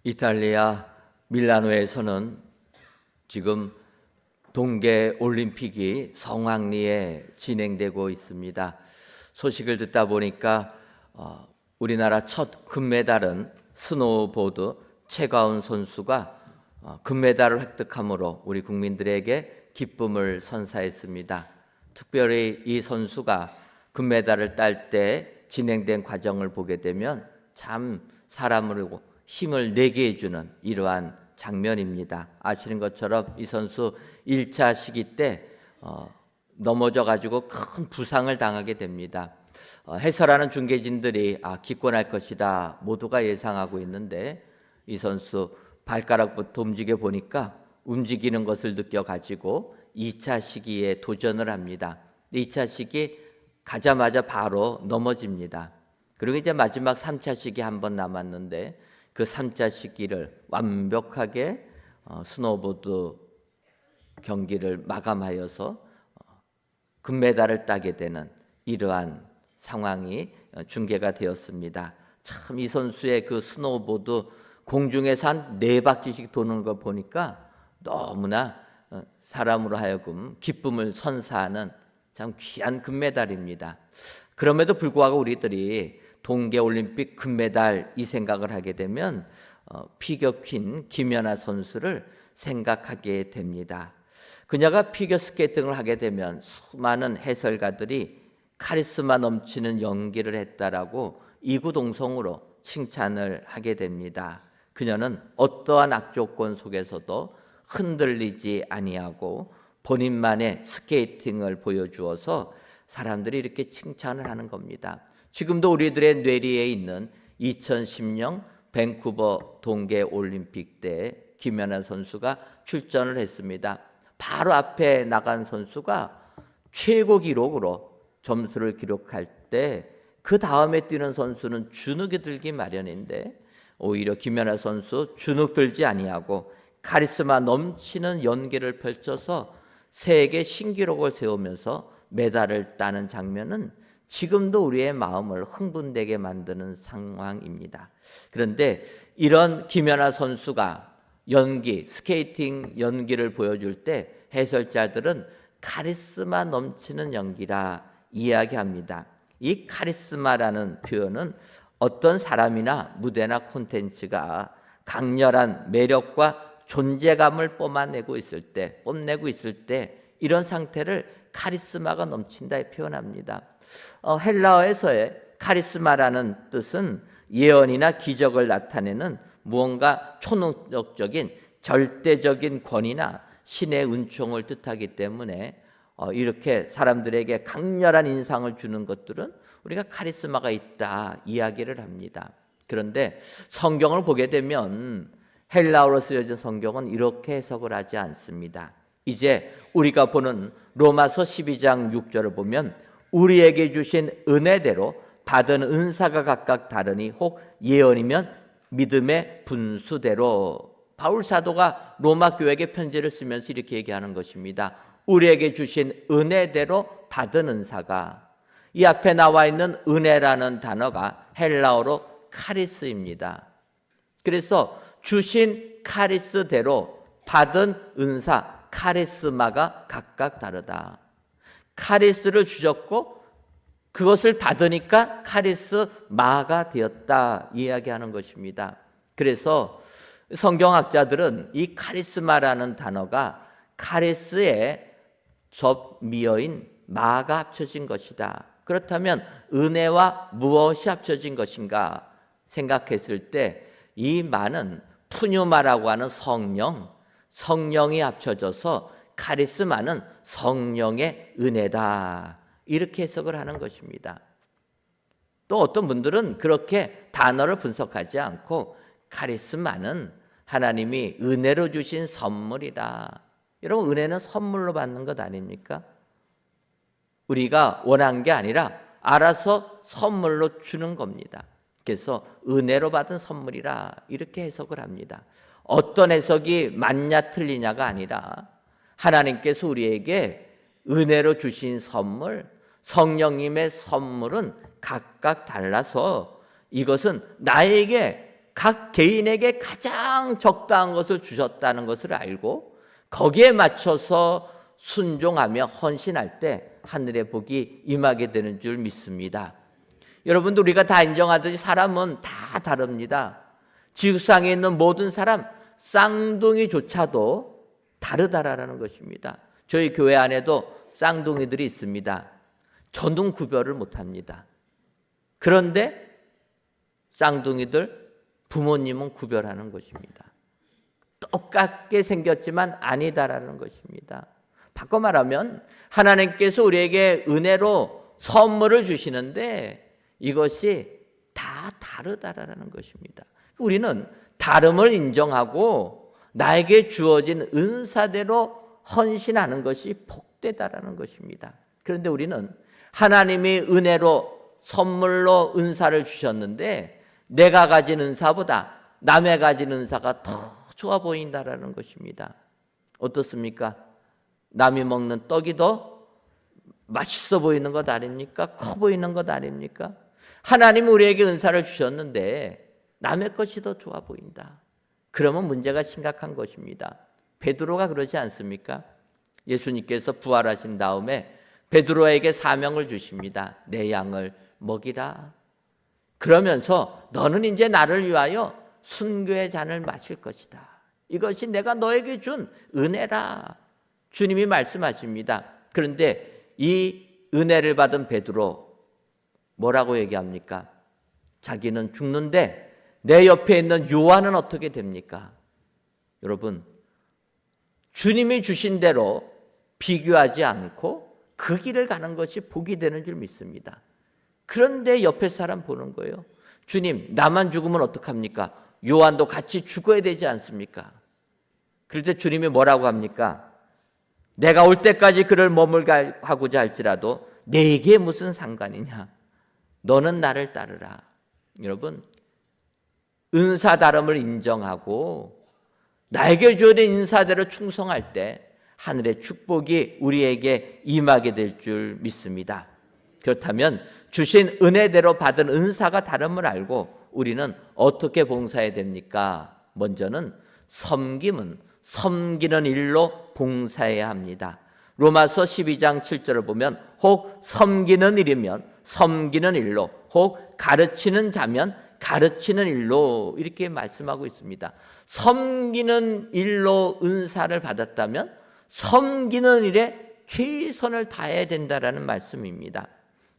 이탈리아 밀라노에서는 지금 동계 올림픽이 성황리에 진행되고 있습니다. 소식을 듣다 보니까 우리나라 첫 금메달은 스노우보드 최가운 선수가 금메달을 획득함으로 우리 국민들에게 기쁨을 선사했습니다. 특별히 이 선수가 금메달을 딸 때 진행된 과정을 보게 되면 참 사람을 힘을 내게 해주는 이러한 장면입니다. 아시는 것처럼 이 선수 1차 시기 때 넘어져 가지고 큰 부상을 당하게 됩니다. 해설하는 중계진들이 기권할 것이다 모두가 예상하고 있는데 이 선수 발가락부터 움직여 보니까 움직이는 것을 느껴가지고 2차 시기에 도전을 합니다. 2차 시기 가자마자 바로 넘어집니다. 그리고 이제 마지막 3차 시기 한 번 남았는데 그 3차 시기를 완벽하게 스노우보드 경기를 마감하여서 금메달을 따게 되는 이러한 상황이 중계가 되었습니다. 참 이 선수의 그 스노우보드 공중에서 한 4바퀴씩 도는 걸 보니까 너무나 사람으로 하여금 기쁨을 선사하는 참 귀한 금메달입니다. 그럼에도 불구하고 우리들이 동계올림픽 금메달 이 생각을 하게 되면 피겨퀸 김연아 선수를 생각하게 됩니다. 그녀가 피겨스케이팅을 하게 되면 수많은 해설가들이 카리스마 넘치는 연기를 했다라고 이구동성으로 칭찬을 하게 됩니다. 그녀는 어떠한 악조건 속에서도 흔들리지 아니하고 본인만의 스케이팅을 보여주어서 사람들이 이렇게 칭찬을 하는 겁니다. 지금도 우리들의 뇌리에 있는 2010년 밴쿠버 동계올림픽 때 김연아 선수가 출전을 했습니다. 바로 앞에 나간 선수가 최고 기록으로 점수를 기록할 때 그 다음에 뛰는 선수는 주눅이 들기 마련인데 오히려 김연아 선수 주눅 들지 아니하고 카리스마 넘치는 연기를 펼쳐서 세계 신기록을 세우면서 메달을 따는 장면은 지금도 우리의 마음을 흥분되게 만드는 상황입니다. 그런데 이런 김연아 선수가 연기, 스케이팅 연기를 보여줄 때 해설자들은 카리스마 넘치는 연기라 이야기합니다. 이 카리스마라는 표현은 어떤 사람이나 무대나 콘텐츠가 강렬한 매력과 존재감을 뽐내고 있을 때 이런 상태를 카리스마가 넘친다에 표현합니다. 헬라어에서의 카리스마라는 뜻은 예언이나 기적을 나타내는 무언가 초능력적인 절대적인 권위나 신의 은총을 뜻하기 때문에 이렇게 사람들에게 강렬한 인상을 주는 것들은 우리가 카리스마가 있다 이야기를 합니다. 그런데 성경을 보게 되면 헬라어로 쓰여진 성경은 이렇게 해석을 하지 않습니다. 이제 우리가 보는 로마서 12장 6절을 보면 우리에게 주신 은혜대로 받은 은사가 각각 다르니 혹 예언이면 믿음의 분수대로. 바울 사도가 로마 교회에게 편지를 쓰면서 이렇게 얘기하는 것입니다. 우리에게 주신 은혜대로 받은 은사가, 이 앞에 나와 있는 은혜라는 단어가 헬라어로 카리스입니다. 그래서 주신 카리스대로 받은 은사, 카리스마가 각각 다르다. 카리스를 주셨고 그것을 받으니까 카리스마가 되었다 이야기하는 것입니다. 그래서 성경학자들은 이 카리스마라는 단어가 카리스의 접미어인 마가 합쳐진 것이다. 그렇다면 은혜와 무엇이 합쳐진 것인가 생각했을 때 이 마는 푸뉴마라고 하는 성령이 합쳐져서 카리스마는 성령의 은혜다. 이렇게 해석을 하는 것입니다. 또 어떤 분들은 그렇게 단어를 분석하지 않고 카리스마는 하나님이 은혜로 주신 선물이다. 여러분, 은혜는 선물로 받는 것 아닙니까? 우리가 원한 게 아니라 알아서 선물로 주는 겁니다. 그래서 은혜로 받은 선물이라 이렇게 해석을 합니다. 어떤 해석이 맞냐 틀리냐가 아니라 하나님께서 우리에게 은혜로 주신 선물, 성령님의 선물은 각각 달라서 이것은 나에게 각 개인에게 가장 적당한 것을 주셨다는 것을 알고 거기에 맞춰서 순종하며 헌신할 때 하늘의 복이 임하게 되는 줄 믿습니다. 여러분들, 우리가 다 인정하듯이 사람은 다 다릅니다. 지구상에 있는 모든 사람, 쌍둥이조차도 다르다라는 것입니다. 저희 교회 안에도 쌍둥이들이 있습니다. 전등 구별을 못합니다. 그런데 쌍둥이들 부모님은 구별하는 것입니다. 똑같게 생겼지만 아니다라는 것입니다. 바꿔 말하면 하나님께서 우리에게 은혜로 선물을 주시는데 이것이 다 다르다라는 것입니다. 우리는 다름을 인정하고 나에게 주어진 은사대로 헌신하는 것이 복되다라는 것입니다. 그런데 우리는 하나님이 은혜로 선물로 은사를 주셨는데 내가 가진 은사보다 남의 가진 은사가 더 좋아 보인다라는 것입니다. 어떻습니까? 남이 먹는 떡이 더 맛있어 보이는 것 아닙니까? 커 보이는 것 아닙니까? 하나님이 우리에게 은사를 주셨는데 남의 것이 더 좋아 보인다. 그러면 문제가 심각한 것입니다. 베드로가 그러지 않습니까? 예수님께서 부활하신 다음에 베드로에게 사명을 주십니다. 내 양을 먹이라. 그러면서 너는 이제 나를 위하여 순교의 잔을 마실 것이다. 이것이 내가 너에게 준 은혜라. 주님이 말씀하십니다. 그런데 이 은혜를 받은 베드로 뭐라고 얘기합니까? 자기는 죽는데 내 옆에 있는 요한은 어떻게 됩니까? 여러분, 주님이 주신 대로 비교하지 않고 그 길을 가는 것이 복이 되는 줄 믿습니다. 그런데 옆에 사람 보는 거예요. 주님, 나만 죽으면 어떡합니까? 요한도 같이 죽어야 되지 않습니까? 그럴 때 주님이 뭐라고 합니까? 내가 올 때까지 그를 머물게 하고자 할지라도 내게 무슨 상관이냐? 너는 나를 따르라. 여러분, 은사 다름을 인정하고 나에게 주어진 인사대로 충성할 때 하늘의 축복이 우리에게 임하게 될 줄 믿습니다. 그렇다면 주신 은혜대로 받은 은사가 다름을 알고 우리는 어떻게 봉사해야 됩니까? 먼저는 섬기는 일로 봉사해야 합니다. 로마서 12장 7절을 보면 혹 섬기는 일이면 섬기는 일로, 혹 가르치는 자면 가르치는 일로, 이렇게 말씀하고 있습니다. 섬기는 일로 은사를 받았다면 섬기는 일에 최선을 다해야 된다라는 말씀입니다.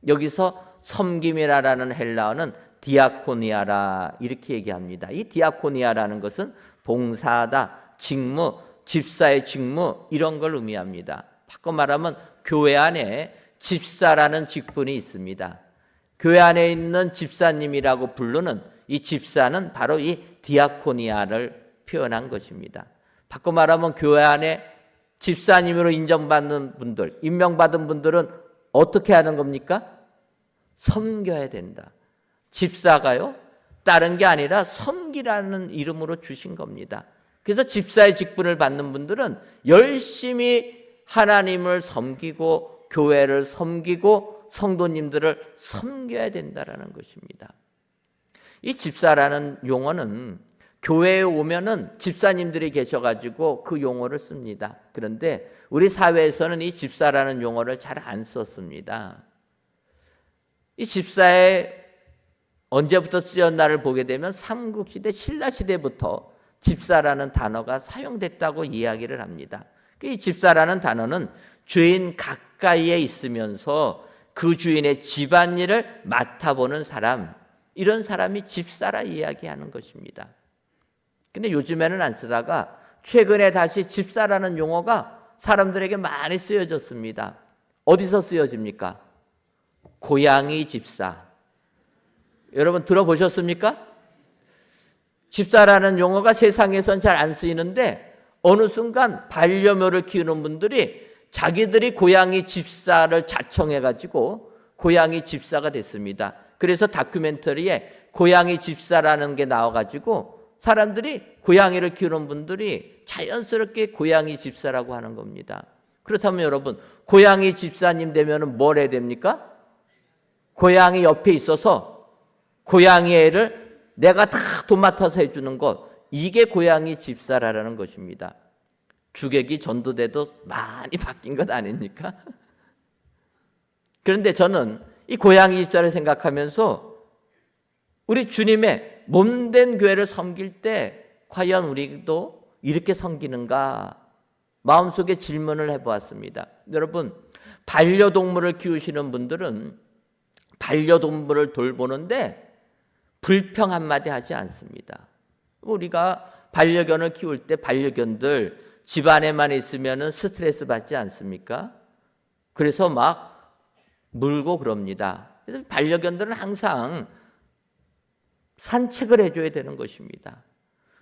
여기서 섬김이라는 헬라어는 디아코니아라 이렇게 얘기합니다. 이 디아코니아라는 것은 봉사하다, 직무, 집사의 직무, 이런 걸 의미합니다. 바꿔 말하면 교회 안에 집사라는 직분이 있습니다. 교회 안에 있는 집사님이라고 부르는 이 집사는 바로 이 디아코니아를 표현한 것입니다. 바꿔 말하면 교회 안에 집사님으로 인정받는 분들, 임명받은 분들은 어떻게 하는 겁니까? 섬겨야 된다. 집사가요, 다른 게 아니라 섬기라는 이름으로 주신 겁니다. 그래서 집사의 직분을 받는 분들은 열심히 하나님을 섬기고 교회를 섬기고 성도님들을 섬겨야 된다라는 것입니다. 이 집사라는 용어는 교회에 오면은 집사님들이 계셔가지고 그 용어를 씁니다. 그런데 우리 사회에서는 이 집사라는 용어를 잘 안 썼습니다. 이 집사의 언제부터 쓰였나를 보게 되면 삼국시대 신라시대부터 집사라는 단어가 사용됐다고 이야기를 합니다. 이 집사라는 단어는 주인 가까이에 있으면서 그 주인의 집안일을 맡아보는 사람, 이런 사람이 집사라 이야기하는 것입니다. 근데 요즘에는 안 쓰다가 최근에 다시 집사라는 용어가 사람들에게 많이 쓰여졌습니다. 어디서 쓰여집니까? 고양이 집사. 여러분 들어보셨습니까? 집사라는 용어가 세상에선 잘 안 쓰이는데 어느 순간 반려묘를 키우는 분들이 자기들이 고양이 집사를 자청해가지고 고양이 집사가 됐습니다. 그래서 다큐멘터리에 고양이 집사라는 게 나와가지고 사람들이 고양이를 키우는 분들이 자연스럽게 고양이 집사라고 하는 겁니다. 그렇다면 여러분, 고양이 집사님 되면 뭘 해야 됩니까? 고양이 옆에 있어서 고양이 애를 내가 다 도맡아서 해주는 것, 이게 고향이 집사라는 것입니다. 주객이 전도돼도 많이 바뀐 것 아닙니까? 그런데 저는 이 고향이 집사를 생각하면서 우리 주님의 몸된 교회를 섬길 때 과연 우리도 이렇게 섬기는가 마음속에 질문을 해보았습니다. 여러분, 반려동물을 키우시는 분들은 반려동물을 돌보는데 불평 한마디 하지 않습니다. 우리가 반려견을 키울 때 반려견들 집안에만 있으면 스트레스 받지 않습니까? 그래서 막 물고 그럽니다. 그래서 반려견들은 항상 산책을 해줘야 되는 것입니다.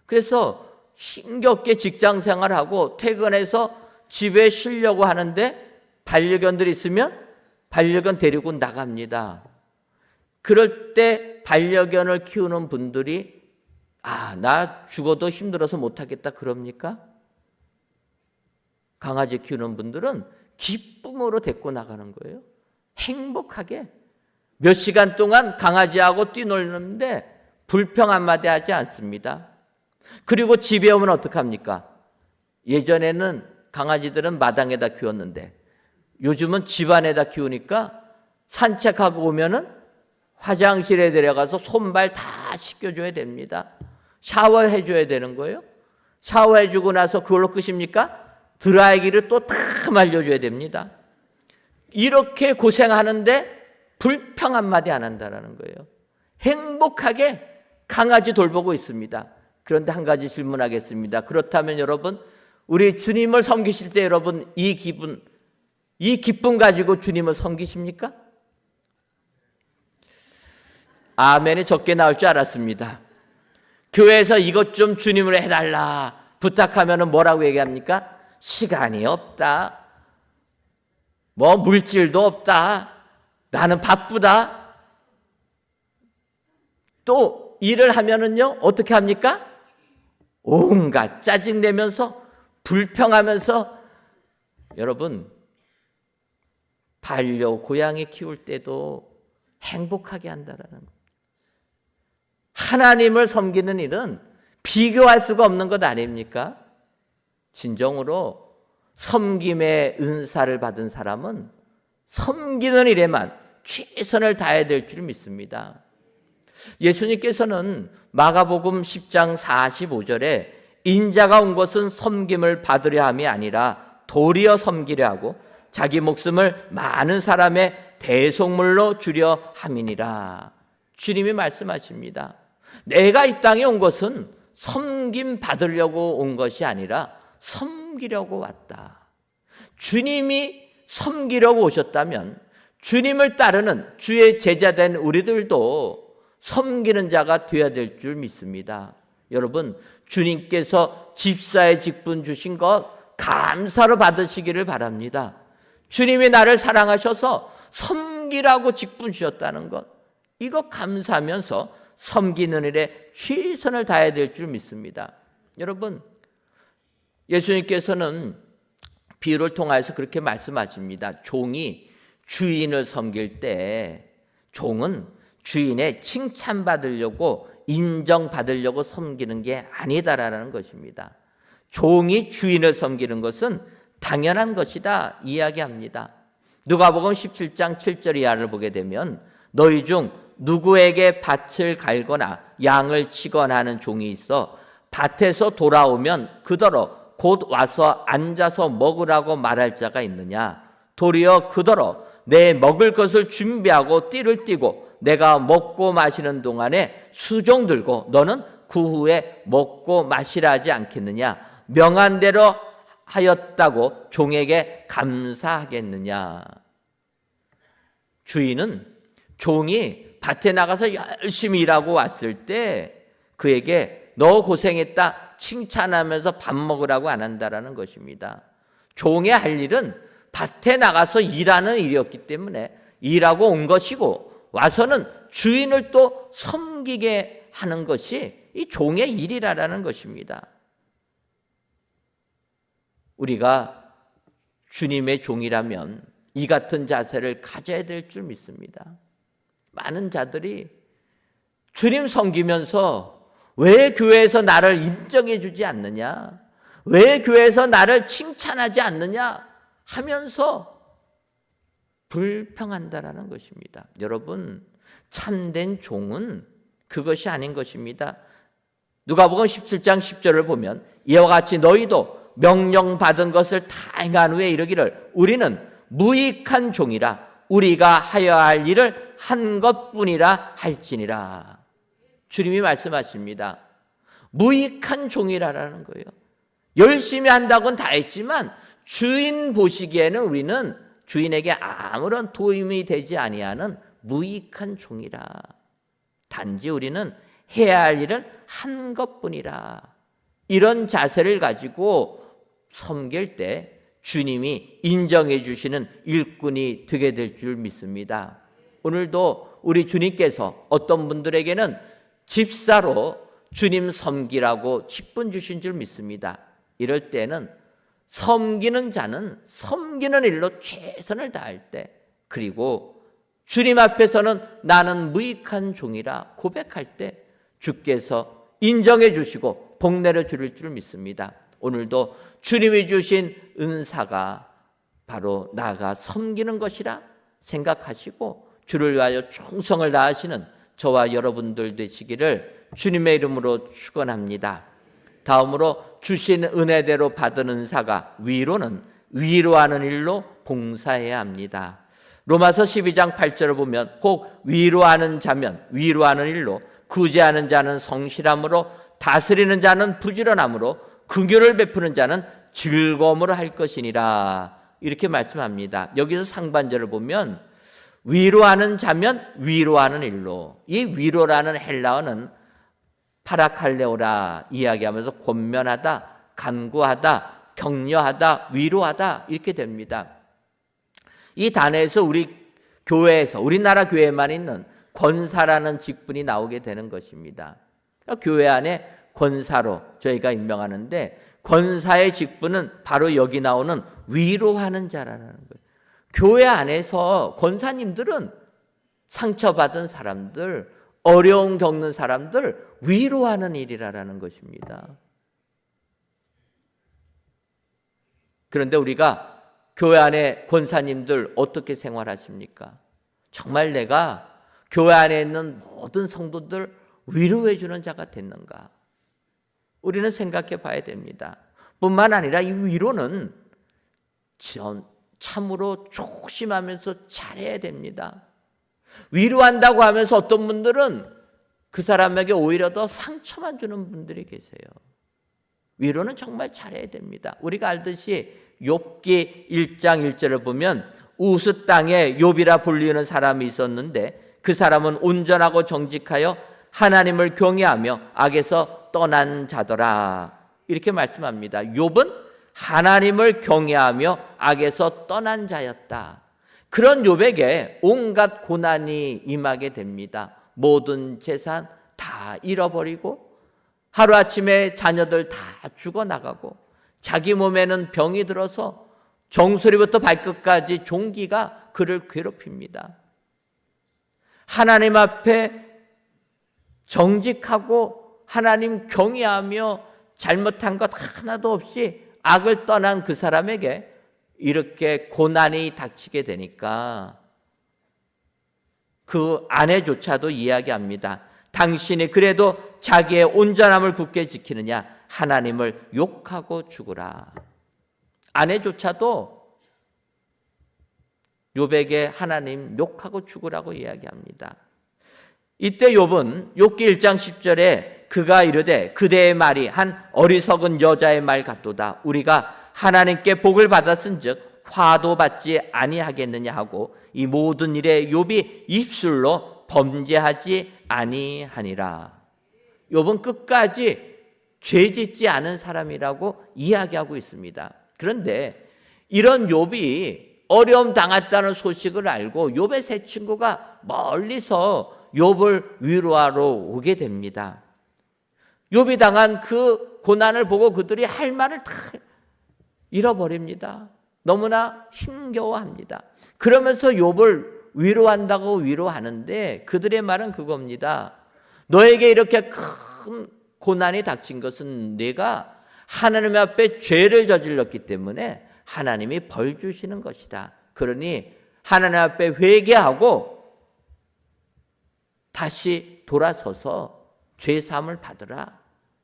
그래서 힘겹게 직장 생활하고 퇴근해서 집에 쉬려고 하는데 반려견들이 있으면 반려견 데리고 나갑니다. 그럴 때 반려견을 키우는 분들이 나 죽어도 힘들어서 못하겠다 그럽니까? 강아지 키우는 분들은 기쁨으로 데리고 나가는 거예요. 행복하게 몇 시간 동안 강아지하고 뛰놀는데 불평 한마디 하지 않습니다. 그리고 집에 오면 어떡합니까? 예전에는 강아지들은 마당에다 키웠는데 요즘은 집안에다 키우니까 산책하고 오면은 화장실에 데려가서 손발 다 씻겨줘야 됩니다. 샤워해줘야 되는 거예요. 샤워해주고 나서 그걸로 끝입니까? 드라이기를 또 다 말려줘야 됩니다. 이렇게 고생하는데 불평 한마디 안 한다는 거예요. 행복하게 강아지 돌보고 있습니다. 그런데 한 가지 질문하겠습니다. 그렇다면 여러분, 우리 주님을 섬기실 때 여러분 이 기쁨 가지고 주님을 섬기십니까? 아멘이 적게 나올 줄 알았습니다. 교회에서 이것 좀 주님으로 해달라 부탁하면 뭐라고 얘기합니까? 시간이 없다. 뭐 물질도 없다. 나는 바쁘다. 또 일을 하면은요 어떻게 합니까? 온갖 짜증내면서 불평하면서. 여러분, 반려 고양이 키울 때도 행복하게 한다라는 것. 하나님을 섬기는 일은 비교할 수가 없는 것 아닙니까? 진정으로 섬김의 은사를 받은 사람은 섬기는 일에만 최선을 다해야 될 줄 믿습니다. 예수님께서는 마가복음 10장 45절에 인자가 온 것은 섬김을 받으려 함이 아니라 도리어 섬기려 하고 자기 목숨을 많은 사람의 대속물로 주려 함이니라. 주님이 말씀하십니다. 내가 이 땅에 온 것은 섬김 받으려고 온 것이 아니라 섬기려고 왔다. 주님이 섬기려고 오셨다면 주님을 따르는 주의 제자된 우리들도 섬기는 자가 되어야 될 줄 믿습니다. 여러분, 주님께서 집사의 직분 주신 것 감사로 받으시기를 바랍니다. 주님이 나를 사랑하셔서 섬기라고 직분 주셨다는 것, 이거 감사하면서 섬기는 일에 최선을 다해야 될 줄 믿습니다. 여러분, 예수님께서는 비유를 통해서 그렇게 말씀하십니다. 종이 주인을 섬길 때 종은 주인의 칭찬받으려고 인정받으려고 섬기는 게 아니다라는 것입니다. 종이 주인을 섬기는 것은 당연한 것이다 이야기합니다. 누가복음 17장 7절 이하를 보게 되면 너희 중 누구에게 밭을 갈거나 양을 치거나 하는 종이 있어 밭에서 돌아오면 그더러 곧 와서 앉아서 먹으라고 말할 자가 있느냐? 도리어 그더러 내 먹을 것을 준비하고 띠를 띠고 내가 먹고 마시는 동안에 수종 들고 너는 그 후에 먹고 마시라 하지 않겠느냐? 명한 대로 하였다고 종에게 감사하겠느냐? 주인은 종이 밭에 나가서 열심히 일하고 왔을 때 그에게 너 고생했다 칭찬하면서 밥 먹으라고 안 한다라는 것입니다. 종의 할 일은 밭에 나가서 일하는 일이었기 때문에 일하고 온 것이고 와서는 주인을 또 섬기게 하는 것이 이 종의 일이라는 것입니다. 우리가 주님의 종이라면 이 같은 자세를 가져야 될 줄 믿습니다. 많은 자들이 주님 섬기면서 왜 교회에서 나를 인정해 주지 않느냐? 왜 교회에서 나를 칭찬하지 않느냐? 하면서 불평한다라는 것입니다. 여러분, 참된 종은 그것이 아닌 것입니다. 누가복음 17장 10절을 보면 이와 같이 너희도 명령받은 것을 다 행한 후에 이르기를 우리는 무익한 종이라 우리가 하여야 할 일을 한 것뿐이라 할지니라. 주님이 말씀하십니다. 무익한 종이라는 거예요. 열심히 한다고는 다 했지만 주인 보시기에는 우리는 주인에게 아무런 도움이 되지 아니하는 무익한 종이라. 단지 우리는 해야 할 일을 한 것뿐이라. 이런 자세를 가지고 섬길 때 주님이 인정해 주시는 일꾼이 되게 될 줄 믿습니다. 오늘도 우리 주님께서 어떤 분들에게는 집사로 주님 섬기라고 직분 주신 줄 믿습니다. 이럴 때는 섬기는 자는 섬기는 일로 최선을 다할 때, 그리고 주님 앞에서는 나는 무익한 종이라 고백할 때 주께서 인정해 주시고 복 내려 주실 줄 믿습니다. 오늘도 주님이 주신 은사가 바로 나가 섬기는 것이라 생각하시고 주를 위하여 충성을 다하시는 저와 여러분들 되시기를 주님의 이름으로 축원합니다. 다음으로 주신 은혜대로 받은 은사가 위로는 위로하는 일로 봉사해야 합니다. 로마서 12장 8절을 보면 혹 위로하는 자면 위로하는 일로, 구제하는 자는 성실함으로, 다스리는 자는 부지런함으로, 긍휼을 베푸는 자는 즐거움으로 할 것이니라. 이렇게 말씀합니다. 여기서 상반절을 보면 위로하는 자면 위로하는 일로, 이 위로라는 헬라어는 파라칼레오라 이야기하면서 권면하다, 간구하다, 격려하다, 위로하다 이렇게 됩니다. 이 단어에서 우리 교회에서, 우리나라 교회만 있는 권사라는 직분이 나오게 되는 것입니다. 그러니까 교회 안에 권사로 저희가 임명하는데 권사의 직분은 바로 여기 나오는 위로하는 자라는 거예요. 교회 안에서 권사님들은 상처받은 사람들, 어려움 겪는 사람들 위로하는 일이라는 것입니다. 그런데 우리가 교회 안에 권사님들 어떻게 생활하십니까? 정말 내가 교회 안에 있는 모든 성도들 위로해 주는 자가 됐는가? 우리는 생각해 봐야 됩니다. 뿐만 아니라 이 위로는 참으로 조심하면서 잘해야 됩니다. 위로한다고 하면서 어떤 분들은 그 사람에게 오히려 더 상처만 주는 분들이 계세요. 위로는 정말 잘해야 됩니다. 우리가 알듯이 욥기 1장 1절을 보면 우스 땅에 욥이라 불리는 사람이 있었는데 그 사람은 온전하고 정직하여 하나님을 경외하며 악에서 떠난 자더라. 이렇게 말씀합니다. 욥은 하나님을 경외하며 악에서 떠난 자였다. 그런 욥에게 온갖 고난이 임하게 됩니다. 모든 재산 다 잃어버리고 하루아침에 자녀들 다 죽어나가고 자기 몸에는 병이 들어서 정수리부터 발끝까지 종기가 그를 괴롭힙니다. 하나님 앞에 정직하고 하나님 경외하며 잘못한 것 하나도 없이 악을 떠난 그 사람에게 이렇게 고난이 닥치게 되니까 그 아내조차도 이야기합니다. 당신이 그래도 자기의 온전함을 굳게 지키느냐? 하나님을 욕하고 죽으라. 아내조차도 욥에게 하나님 욕하고 죽으라고 이야기합니다. 이때 욥은 욥기 1장 10절에 그가 이르되 그대의 말이 한 어리석은 여자의 말 같도다. 우리가 하나님께 복을 받았은즉 화도 받지 아니하겠느냐 하고 이 모든 일에 욥이 입술로 범죄하지 아니하니라. 욥은 끝까지 죄짓지 않은 사람이라고 이야기하고 있습니다. 그런데 이런 욥이 어려움 당했다는 소식을 알고 욥의 세 친구가 멀리서 욥을 위로하러 오게 됩니다. 욥이 당한 그 고난을 보고 그들이 할 말을 다 잃어버립니다. 너무나 힘겨워합니다. 그러면서 욥을 위로한다고 위로하는데 그들의 말은 그겁니다. 너에게 이렇게 큰 고난이 닥친 것은 내가 하나님 앞에 죄를 저질렀기 때문에 하나님이 벌 주시는 것이다. 그러니 하나님 앞에 회개하고 다시 돌아서서 죄 사함을 받으라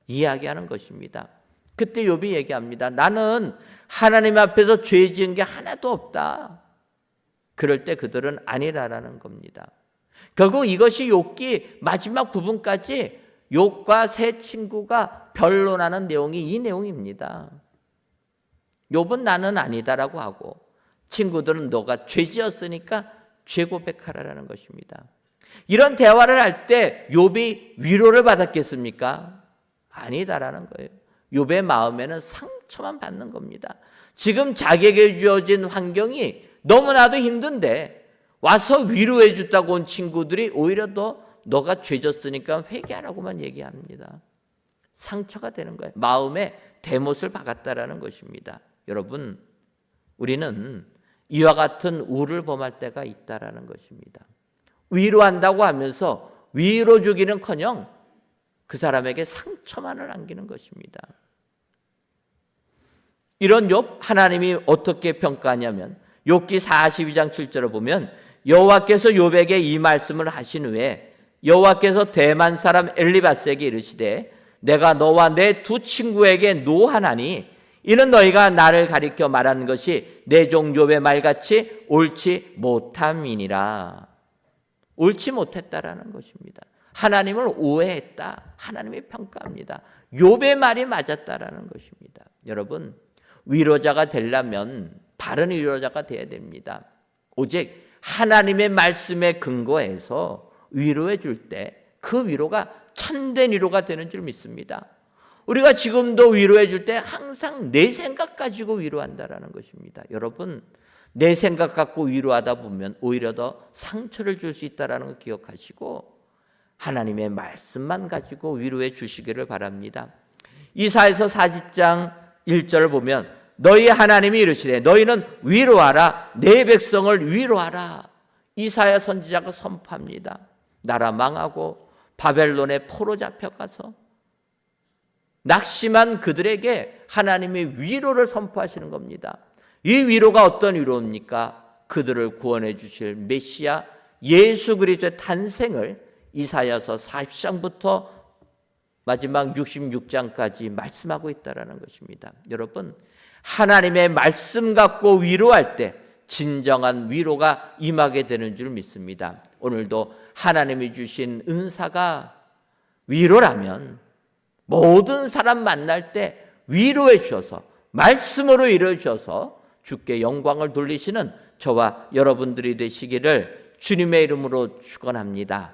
이야기하는 것입니다. 그때 욥이 얘기합니다. 나는 하나님 앞에서 죄 지은 게 하나도 없다. 그럴 때 그들은 아니라라는 겁니다. 결국 이것이 욥기 마지막 부분까지 욥과 세 친구가 변론하는 내용이 이 내용입니다. 욥은 나는 아니다라고 하고 친구들은 너가 죄 지었으니까 죄 고백하라라는 것입니다. 이런 대화를 할 때 욥이 위로를 받았겠습니까? 아니다라는 거예요. 욥의 마음에는 상처만 받는 겁니다. 지금 자기에게 주어진 환경이 너무나도 힘든데 와서 위로해 줬다고 온 친구들이 오히려 더 너가 죄졌으니까 회개하라고만 얘기합니다. 상처가 되는 거예요. 마음에 대못을 박았다라는 것입니다. 여러분, 우리는 이와 같은 우를 범할 때가 있다라는 것입니다. 위로한다고 하면서 위로 주기는커녕 그 사람에게 상처만을 안기는 것입니다. 이런 욥 하나님이 어떻게 평가하냐면 욥기 42장 7절을 보면 여호와께서 욥에게 이 말씀을 하신 후에 여호와께서 대만 사람 엘리바스에게 이르시되 내가 너와 내 두 친구에게 노하나니 이는 너희가 나를 가리켜 말하는 것이 내 종 욥의 말같이 옳지 못함이니라. 옳지 못했다라는 것입니다. 하나님을 오해했다. 하나님이 평가합니다. 욥의 말이 맞았다라는 것입니다. 여러분, 위로자가 되려면 바른 위로자가 돼야 됩니다. 오직 하나님의 말씀에 근거해서 위로해 줄 때 그 위로가 참된 위로가 되는 줄 믿습니다. 우리가 지금도 위로해 줄 때 항상 내 생각 가지고 위로한다라는 것입니다. 여러분, 내 생각 갖고 위로하다 보면 오히려 더 상처를 줄 수 있다는 걸 기억하시고 하나님의 말씀만 가지고 위로해 주시기를 바랍니다. 이사야서 40장 1절을 보면 너희 하나님이 이르시되 너희는 위로하라 내 백성을 위로하라. 이사야 선지자가 선포합니다. 나라 망하고 바벨론에 포로 잡혀가서 낙심한 그들에게 하나님이 위로를 선포하시는 겁니다. 이 위로가 어떤 위로입니까? 그들을 구원해 주실 메시아 예수 그리스도의 탄생을 이사야서 40장부터 마지막 66장까지 말씀하고 있다는 것입니다. 여러분, 하나님의 말씀 갖고 위로할 때 진정한 위로가 임하게 되는 줄 믿습니다. 오늘도 하나님이 주신 은사가 위로라면 모든 사람 만날 때 위로해 주셔서 말씀으로 위로해 주셔서 주께 영광을 돌리시는 저와 여러분들이 되시기를 주님의 이름으로 축원합니다.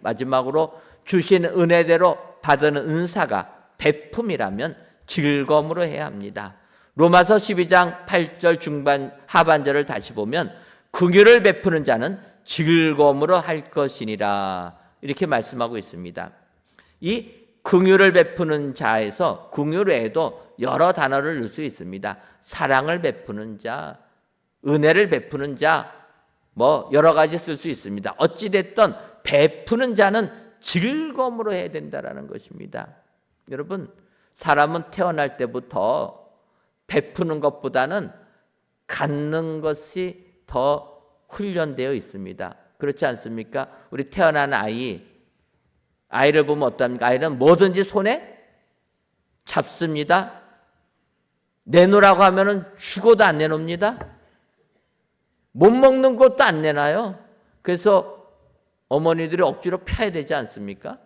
마지막으로 주신 은혜대로 받은 은사가 베품이라면 즐거움으로 해야 합니다. 로마서 12장 8절 중반 하반절을 다시 보면 긍휼을 베푸는 자는 즐거움으로 할 것이니라 이렇게 말씀하고 있습니다. 이 긍휼을 베푸는 자에서 긍휼 외에도 여러 단어를 넣을 수 있습니다. 사랑을 베푸는 자, 은혜를 베푸는 자, 뭐 여러 가지 쓸 수 있습니다. 어찌 됐든 베푸는 자는 즐거움으로 해야 된다는 것입니다. 여러분, 사람은 태어날 때부터 베푸는 것보다는 갖는 것이 더 훈련되어 있습니다. 그렇지 않습니까? 우리 태어난 아이를 보면 어떻습니까? 아이는 뭐든지 손에 잡습니다. 내놓으라고 하면은 죽어도 안 내놓습니다. 못 먹는 것도 안 내놔요. 그래서 어머니들이 억지로 펴야 되지 않습니까?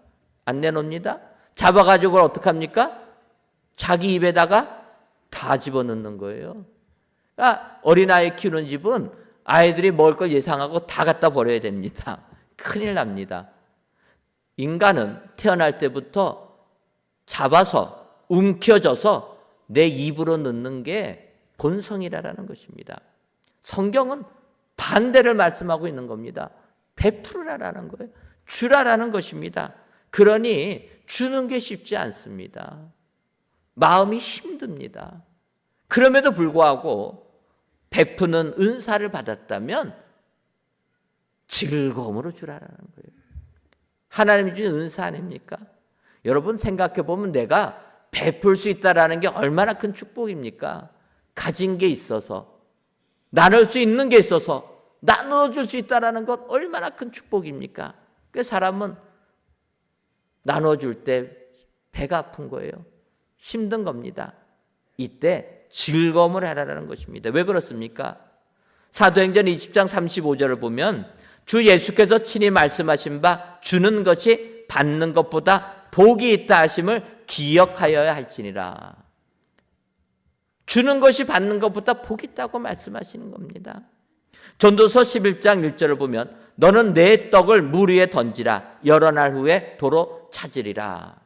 안 내놓습니다. 잡아가지고 어떻게 합니까? 자기 입에다가 다 집어넣는 거예요. 그러니까 어린아이 키우는 집은 아이들이 먹을 걸 예상하고 다 갖다 버려야 됩니다. 큰일 납니다. 인간은 태어날 때부터 잡아서 움켜져서 내 입으로 넣는 게 본성이라는 것입니다. 성경은 반대를 말씀하고 있는 겁니다. 베풀으라라는 거예요. 주라라는 것입니다. 그러니 주는 게 쉽지 않습니다. 마음이 힘듭니다. 그럼에도 불구하고 베푸는 은사를 받았다면 즐거움으로 주라라는 거예요. 하나님이 주신 은사 아닙니까? 여러분 생각해 보면 내가 베풀 수 있다라는 게 얼마나 큰 축복입니까? 가진 게 있어서, 나눌 수 있는 게 있어서 나눠줄 수 있다라는 것 얼마나 큰 축복입니까? 그 사람은 나눠줄 때 배가 아픈 거예요. 힘든 겁니다. 이때 즐거움을 하라는 것입니다. 왜 그렇습니까? 사도행전 20장 35절을 보면 주 예수께서 친히 말씀하신 바 주는 것이 받는 것보다 복이 있다 하심을 기억하여야 할지니라. 주는 것이 받는 것보다 복이 있다고 말씀하시는 겁니다. 전도서 11장 1절을 보면 너는 내 떡을 물 위에 던지라. 여러 날 후에 도로 찾으리라.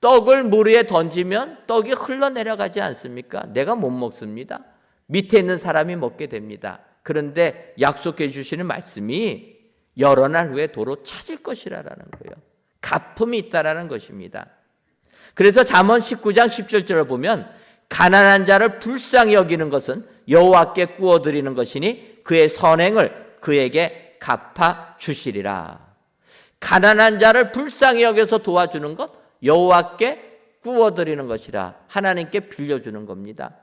떡을 물 위에 던지면 떡이 흘러내려가지 않습니까? 내가 못 먹습니다. 밑에 있는 사람이 먹게 됩니다. 그런데 약속해 주시는 말씀이 여러 날 후에 도로 찾을 것이라는 거예요. 갚음이 있다라는 것입니다. 그래서 잠언 19장 17절을 보면 가난한 자를 불쌍히 여기는 것은 여호와께 구워드리는 것이니 그의 선행을 그에게 갚아 주시리라. 가난한 자를 불쌍히 여겨서 도와주는 것, 여호와께 구워드리는 것이라. 하나님께 빌려주는 겁니다.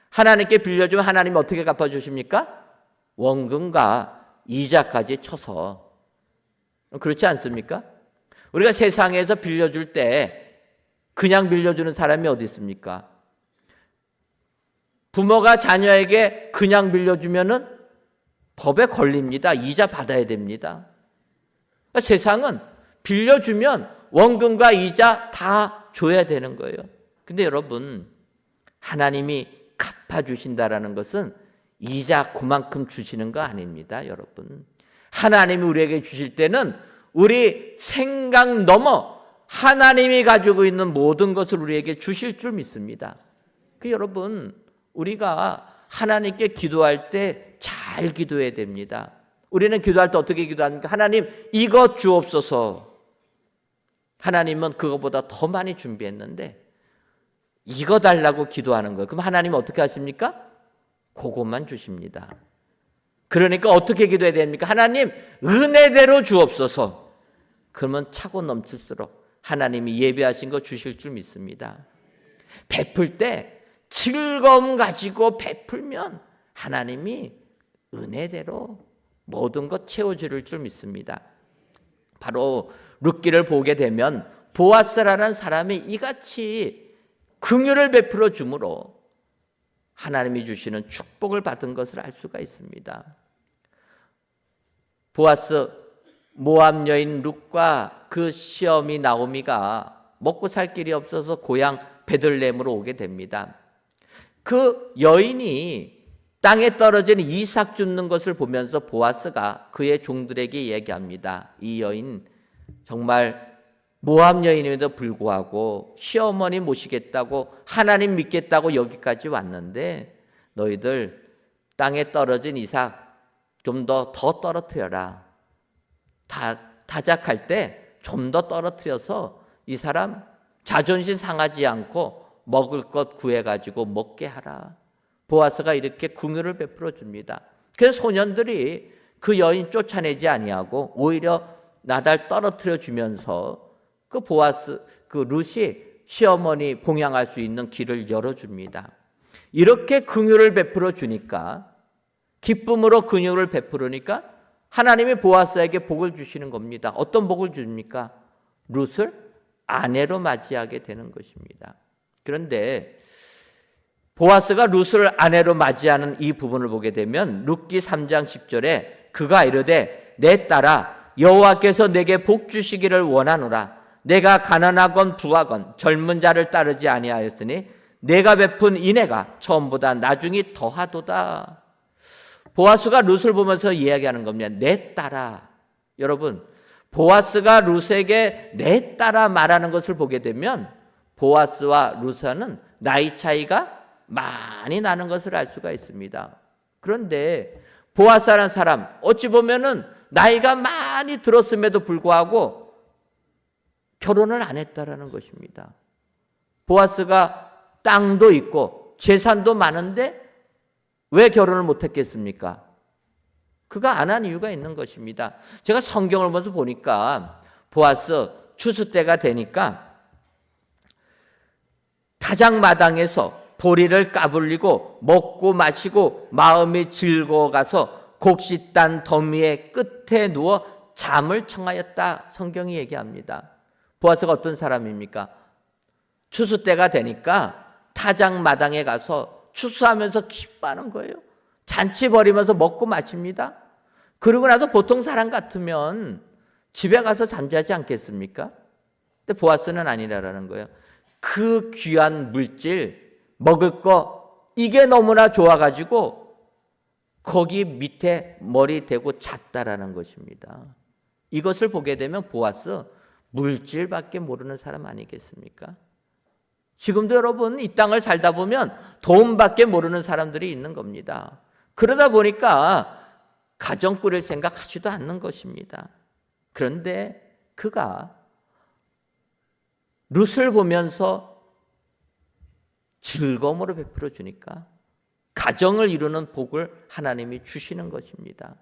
하나님께 빌려주면 하나님이 어떻게 갚아주십니까? 원금과 이자까지 쳐서. 그렇지 않습니까? 우리가 세상에서 빌려줄 때 그냥 빌려주는 사람이 어디 있습니까? 부모가 자녀에게 그냥 빌려주면은 법에 걸립니다. 이자 받아야 됩니다. 그러니까 세상은 빌려주면 원금과 이자 다 줘야 되는 거예요. 근데 여러분, 하나님이 갚아주신다라는 것은 이자 그만큼 주시는 거 아닙니다, 여러분. 하나님이 우리에게 주실 때는 우리 생각 넘어 하나님이 가지고 있는 모든 것을 우리에게 주실 줄 믿습니다. 여러분, 우리가 하나님께 기도할 때 잘 기도해야 됩니다. 우리는 기도할 때 어떻게 기도합니까? 하나님, 이것 주옵소서. 하나님은 그것보다 더 많이 준비했는데 이거 달라고 기도하는 거예요. 그럼 하나님은 어떻게 하십니까? 그것만 주십니다. 그러니까 어떻게 기도해야 됩니까? 하나님, 은혜대로 주옵소서. 그러면 차고 넘칠수록 하나님이 예배하신 거 주실 줄 믿습니다. 베풀 때 즐거움 가지고 베풀면 하나님이 은혜대로 모든 것 채워줄 줄 믿습니다. 바로 룻기를 보게 되면 보아스라는 사람이 이같이 긍휼을 베풀어 주므로 하나님이 주시는 축복을 받은 것을 알 수가 있습니다. 보아스, 모압 여인 룻과 그 시어미 나오미가 먹고 살 길이 없어서 고향 베들레헴으로 오게 됩니다. 그 여인이 땅에 떨어진 이삭 줍는 것을 보면서 보아스가 그의 종들에게 얘기합니다. 이 여인 정말 모압 여인임에도 불구하고 시어머니 모시겠다고 하나님 믿겠다고 여기까지 왔는데 너희들 땅에 떨어진 이삭 좀 더 떨어뜨려라. 다작할 때 좀 더 떨어뜨려서 이 사람 자존심 상하지 않고 먹을 것 구해가지고 먹게 하라. 보아스가 이렇게 긍휼을 베풀어 줍니다. 그래서 소년들이 그 여인 쫓아내지 아니하고 오히려 나달 떨어뜨려 주면서 그 보아스, 그 룻이 시어머니 봉양할 수 있는 길을 열어줍니다. 이렇게 긍휼을 베풀어 주니까, 기쁨으로 긍휼을 베풀으니까 하나님이 보아스에게 복을 주시는 겁니다. 어떤 복을 줍니까? 룻을 아내로 맞이하게 되는 것입니다. 그런데 보아스가 룻을 아내로 맞이하는 이 부분을 보게 되면 룻기 3장 10절에 그가 이르되 내 딸아 여호와께서 내게 복 주시기를 원하노라. 내가 가난하건 부하건 젊은 자를 따르지 아니하였으니 내가 베푼 인애가 처음보다 나중이 더하도다. 보아스가 룻을 보면서 이야기하는 겁니다. 내 딸아. 여러분, 보아스가 룻에게 내 딸아 말하는 것을 보게 되면 보아스와 룻은 나이 차이가 많이 나는 것을 알 수가 있습니다. 그런데 보아스라는 사람 어찌 보면은 나이가 많이 들었음에도 불구하고 결혼을 안 했다라는 것입니다. 보아스가 땅도 있고 재산도 많은데 왜 결혼을 못 했겠습니까? 그가 안 한 이유가 있는 것입니다. 제가 성경을 보면서 보니까 보아스 추수 때가 되니까 타작마당에서 보리를 까불리고 먹고 마시고 마음이 즐거워가서 곡식단 더미의 끝에 누워 잠을 청하였다. 성경이 얘기합니다. 보아스가 어떤 사람입니까? 추수 때가 되니까 타작마당에 가서 추수하면서 기뻐하는 거예요. 잔치 벌이면서 먹고 마십니다. 그러고 나서 보통 사람 같으면 집에 가서 잠자지 않겠습니까? 근데 보아스는 아니라는 거예요. 그 귀한 물질, 먹을 거 이게 너무나 좋아가지고 거기 밑에 머리 대고 잤다라는 것입니다. 이것을 보게 되면 보아스 물질밖에 모르는 사람 아니겠습니까? 지금도 여러분 이 땅을 살다 보면 돈밖에 모르는 사람들이 있는 겁니다. 그러다 보니까 가정 꾸릴 생각하지도 않는 것입니다. 그런데 그가 룻을 보면서 즐거움으로 베풀어 주니까 가정을 이루는 복을 하나님이 주시는 것입니다.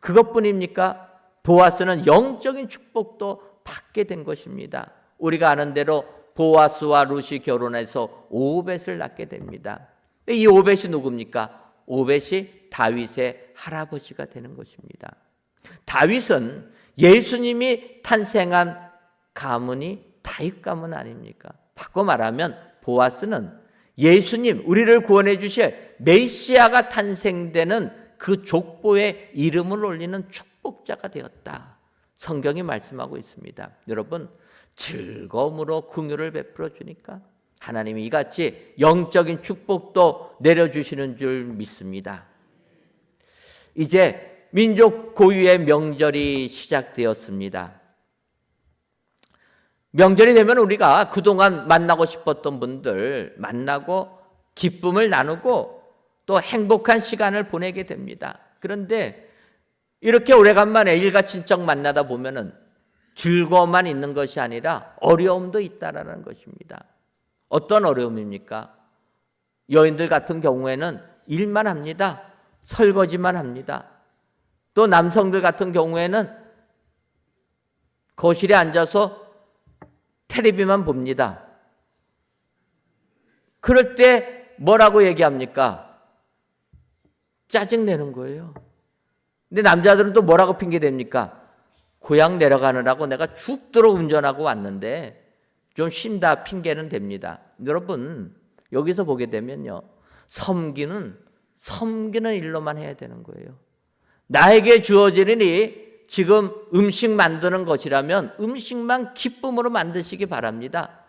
그것뿐입니까? 보아스는 영적인 축복도 받게 된 것입니다. 우리가 아는 대로 보아스와 룻이 결혼해서 오벳을 낳게 됩니다. 이 오벳이 누굽니까? 오벳이 다윗의 할아버지가 되는 것입니다. 다윗은 예수님이 탄생한 가문이 다윗 가문 아닙니까? 바꿔 말하면 보아스는 예수님, 우리를 구원해 주실 메시아가 탄생되는 그 족보에 이름을 올리는 축복자가 되었다. 성경이 말씀하고 있습니다. 여러분, 즐거움으로 긍휼을 베풀어 주니까 하나님이 이같이 영적인 축복도 내려주시는 줄 믿습니다. 이제 민족 고유의 명절이 시작되었습니다. 명절이 되면 우리가 그동안 만나고 싶었던 분들 만나고 기쁨을 나누고 또 행복한 시간을 보내게 됩니다. 그런데 이렇게 오래간만에 일가 친척 만나다 보면은 즐거움만 있는 것이 아니라 어려움도 있다라는 것입니다. 어떤 어려움입니까? 여인들 같은 경우에는 일만 합니다. 설거지만 합니다. 또 남성들 같은 경우에는 거실에 앉아서 텔레비만 봅니다. 그럴 때 뭐라고 얘기합니까? 짜증내는 거예요. 근데 남자들은 또 뭐라고 핑계댑니까? 고향 내려가느라고 내가 죽도록 운전하고 왔는데 좀 쉰다 핑계는 됩니다. 여러분 여기서 보게 되면요, 섬기는 일로만 해야 되는 거예요. 나에게 주어지는 일이 지금 음식 만드는 것이라면 음식만 기쁨으로 만드시기 바랍니다.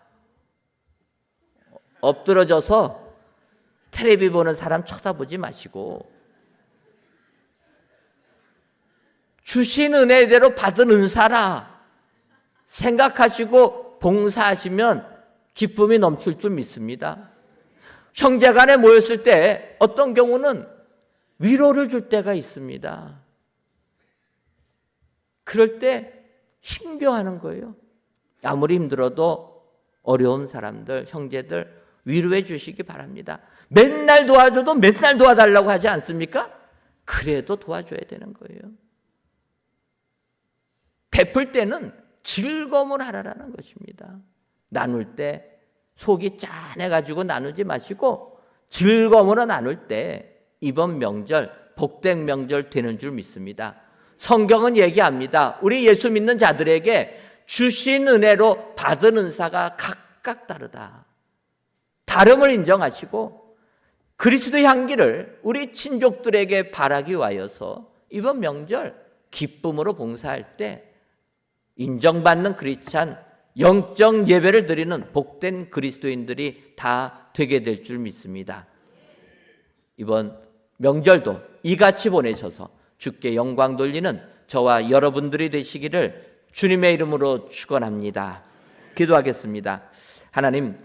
엎드러져서 텔레비 보는 사람 쳐다보지 마시고 주신 은혜대로 받은 은사라 생각하시고 봉사하시면 기쁨이 넘칠 줄 믿습니다. 형제간에 모였을 때 어떤 경우는 위로를 줄 때가 있습니다. 그럴 때 힘겨워하는 거예요. 아무리 힘들어도 어려운 사람들, 형제들 위로해 주시기 바랍니다. 맨날 도와줘도 맨날 도와달라고 하지 않습니까? 그래도 도와줘야 되는 거예요. 베풀 때는 즐거움을 하라는 것입니다. 나눌 때 속이 짠해가지고 나누지 마시고 즐거움으로 나눌 때 이번 명절 복된 명절 되는 줄 믿습니다. 성경은 얘기합니다. 우리 예수 믿는 자들에게 주신 은혜로 받은 은사가 각각 다르다. 다름을 인정하시고 그리스도의 향기를 우리 친족들에게 바라기 위하여서 이번 명절 기쁨으로 봉사할 때 인정받는 크리스찬 영적 예배를 드리는 복된 그리스도인들이 다 되게 될 줄 믿습니다. 이번 명절도 이같이 보내셔서 주께 영광 돌리는 저와 여러분들이 되시기를 주님의 이름으로 축원합니다. 기도하겠습니다. 하나님,